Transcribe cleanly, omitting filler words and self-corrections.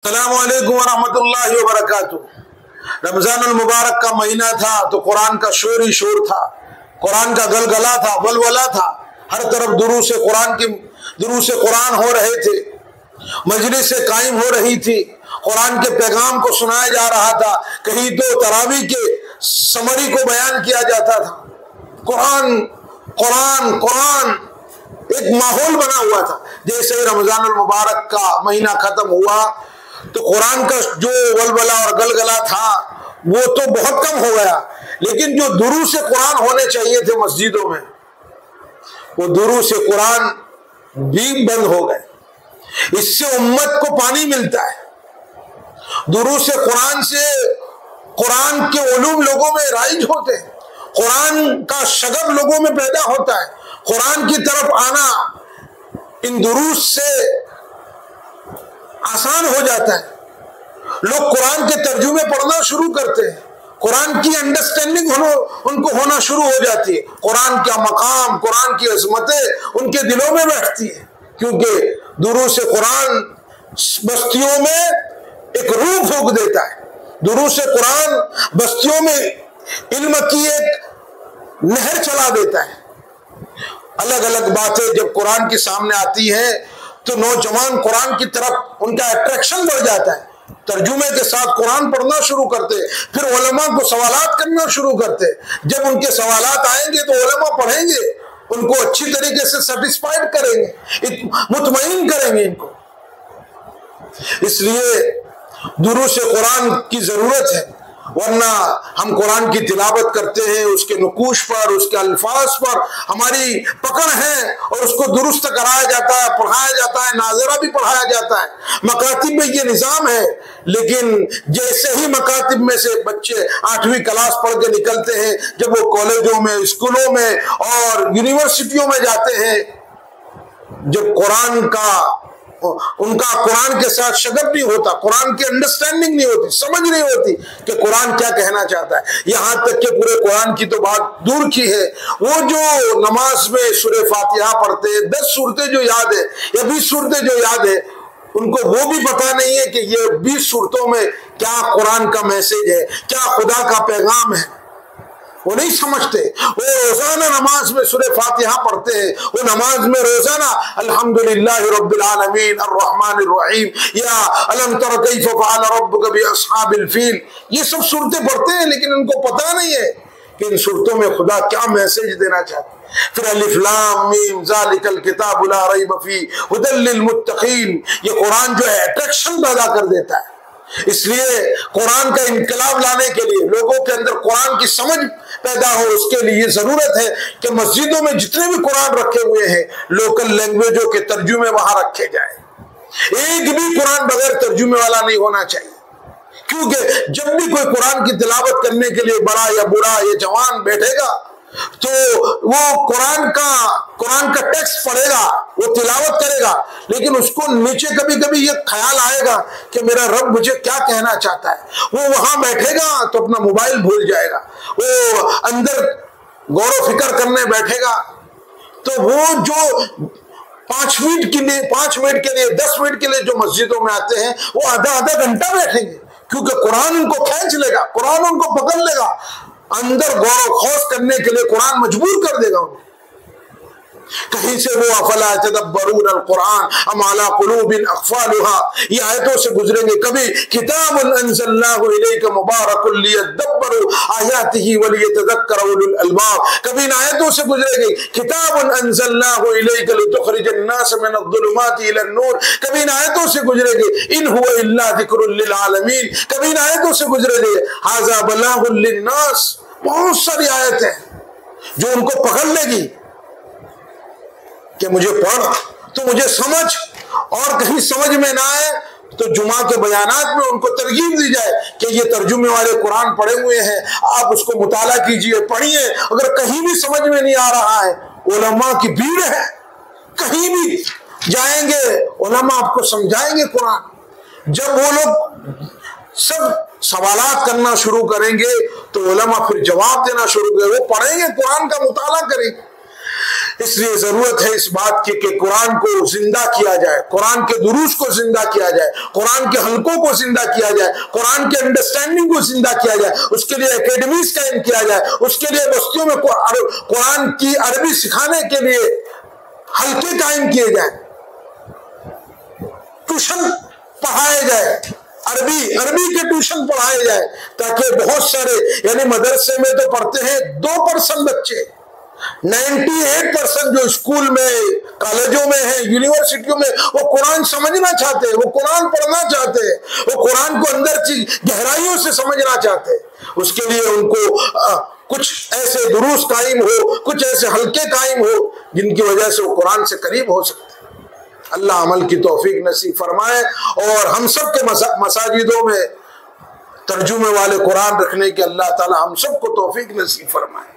अस्सलामु अलैकुम वरहमतुल्लाहि वबरकातुह। रमजानुल मुबारक का महीना था तो कुरान का शोर ही शोर था, कुरान का गलगला था, वलवला था। हर तरफ दुरूस कुरान हो रहे थे, मजलिसें कायम हो रही थी, कुरान के पैगाम को सुनाया जा रहा था। कहीं तो तरावी के समरी को बयान किया जाता था। कुरान कुरान कुरान एक माहौल बना हुआ था। जैसे ही रमजानुल मुबारक का महीना खत्म हुआ तो कुरान का जो वलवला और गलगला था वो तो बहुत कम हो गया, लेकिन जो दुरूस कुरान होने चाहिए थे मस्जिदों में, वो दुरूस कुरान भी बंद हो गए। इससे उम्मत को पानी मिलता है। दुरूस कुरान से कुरान के उलूम लोगों में राइज होते हैं, कुरान का शगफ लोगों में पैदा होता है। कुरान की तरफ आना इन दुरूस से आसान हो जाता है। लोग कुरान के तर्जुमे पढ़ना शुरू करते हैं, कुरान की अंडरस्टैंडिंग उनको होना शुरू हो जाती है। कुरान का मकाम, कुरान की अजमतें उनके दिलों में बैठती है, क्योंकि दुरूस कुरान बस्तियों में एक रूह फूंक देता है। दुरूस कुरान बस्तियों में इल्म की एक नहर चला देता है। अलग अलग बातें जब कुरान के सामने आती है तो नौजवान कुरान की तरफ उनका अट्रैक्शन बढ़ जाता है। तर्जुमे के साथ कुरान पढ़ना शुरू करते, फिर उलमा को सवालात करना शुरू करते। जब उनके सवालात आएंगे तो उलमा पढ़ेंगे, उनको अच्छी तरीके से सेटिस्फाइड करेंगे, मुतमईन करेंगे इनको। इसलिए दुरूस कुरान की जरूरत है, वरना हम कुरान की तिलावत करते हैं, उसके नुकूश पर, उसके अल्फाज पर हमारी पकड़ है और उसको दुरुस्त कराया जाता है, पढ़ाया जाता है, नाज़रा भी पढ़ाया जाता है। मकातिब में ये निज़ाम है, लेकिन जैसे ही मकातिब में से बच्चे 8वीं क्लास पढ़ के निकलते हैं, जब वो कॉलेजों में, स्कूलों में और यूनिवर्सिटियों में जाते हैं, जब कुरान का उनका कुरान के साथ शगफ नहीं होता, कुरान की अंडरस्टैंडिंग नहीं होती, समझ नहीं होती कि कुरान क्या कहना चाहता है। यहाँ तक कि पूरे कुरान की तो बात दूर की है, वो जो नमाज में सूरह फातिहा पढ़ते हैं, 10 सूरतें जो याद है या 20 सूरतें जो याद है, उनको वो भी पता नहीं है कि ये 20 सूरतों में क्या कुरान का मैसेज है, क्या खुदा का पैगाम है। वो नहीं समझते। वो रोजाना नमाज में सूरह फातिहा पढ़ते हैं, वो नमाज में रोजाना अल्हम्दुलिल्लाहि रब्बिल आलमीन अर्रहमानिर रहीम या अलम तरा कैफ फ़अल रब्बुका बि अस्हाबिल फील, ये सब सूरतें पढ़ते हैं, लेकिन उनको पता नहीं है कि इन सूरतों में खुदा क्या मैसेज देना चाहते हैं। फिर अलिफ लाम मीम ज़ालिकल किताबु ला रैब फीह हुदल लिल मुत्तकीन, ये कुरान जो है अट्रैक्शन पैदा कर देता है। इसलिए कुरान का इनकलाब लाने के लिए, लोगों के अंदर कुरान की समझ पैदा हो, उसके लिए जरूरत है कि मस्जिदों में जितने भी कुरान रखे हुए हैं, लोकल लैंग्वेजों के तर्जुमे वहां रखे जाए। एक भी कुरान बगैर तर्जुमे वाला नहीं होना चाहिए, क्योंकि जब भी कोई कुरान की तिलावत करने के लिए बड़ा या बुरा या जवान बैठेगा तो वो कुरान का टेक्स्ट पढ़ेगा, वो तिलावत करेगा, लेकिन उसको नीचे कभी कभी ये ख्याल आएगा कि मेरा रब मुझे क्या कहना चाहता है। वो वहां बैठेगा तो अपना मोबाइल भूल जाएगा, वो अंदर गौर फिक्र करने बैठेगा, तो वो जो 5 मिनट के लिए 10 मिनट के लिए जो मस्जिदों में आते हैं, वो आधा घंटा बैठेंगे, क्योंकि कुरान उनको खींच लेगा, कुरान उनको पकड़ लेगा, अंदर गौर खौफ करने के लिए कुरान मजबूर कर देगा उनको। कहीं से वो अफला तदब्बरून अल कुरान अम अला कुलूबिन अक़फ़ालुहा, ये आयतों से गुजरेंगे। कभी किताबुन अंज़लनाहु इलैका मुबारकुन लियदब्बरू आयातिही व लियतज़क्कर उलुल अलबाब, कभी इन आयतों से गुजरेंगे किताबुन अंज़लनाहु इलैका लितुख़रिजन नास मिनज़्ज़ुलुमाति इलन नूर, कभी इन आयतों से गुजरेंगे इन हुवा इल्ला ज़िक्रुल लिल आलमीन, कभी इन आयतों से गुजरेंगे हाज़ा बलागुन लिन्नास। बहुत सारी आयतें जो उनको पकड़ लेगी कि मुझे पढ़ तो मुझे समझ, और कहीं समझ में ना आए तो जुमा के बयानात में उनको तरगीब दी जाए कि ये तर्जुमे वाले कुरान पढ़े हुए हैं, आप उसको मुताला कीजिए, पढ़िए। अगर कहीं भी समझ में नहीं आ रहा है, उलमा की भीड़ है, कहीं भी जाएंगे उलमा आपको समझाएंगे कुरान। जब वो लोग सब सवालात करना शुरू करेंगे तो उलमा फिर जवाब देना शुरू करेंगे, वो पढ़ेंगे, कुरान का मुताला करेंगे। इसलिए जरूरत है इस बात की कि कुरान को जिंदा किया जाए, कुरान के दुरूस को जिंदा किया जाए, कुरान के हलकों को जिंदा किया जाए, कुरान के अंडरस्टैंडिंग को जिंदा किया जाए। उसके लिए एकेडमीज कायम किया जाए, उसके लिए बस्तियों में कुरान की अरबी सिखाने के लिए हलके कायम किए जाए, ट्यूशन पढ़ाए जाए, अरबी के ट्यूशन पढ़ाए जाए, ताकि बहुत सारे, यानी मदरसे में तो पढ़ते हैं 2% बच्चे, 98% जो स्कूल में, कॉलेजों में है, यूनिवर्सिटियों में, वो कुरान समझना चाहते हैं, वो कुरान पढ़ना चाहते हैं, वो कुरान को अंदर की गहराइयों से समझना चाहते हैं। उसके लिए उनको कुछ ऐसे दुरूस कायम हो, कुछ ऐसे हल्के कायम हो जिनकी वजह से वो कुरान से करीब हो सकते हैं। अल्लाह अमल की तौफीक नसीब फरमाए और हम सब के मसाजिदों में तर्जुमे वाले कुरान रखने के अल्लाह ताला हम सबको तौफीक नसीब फरमाए।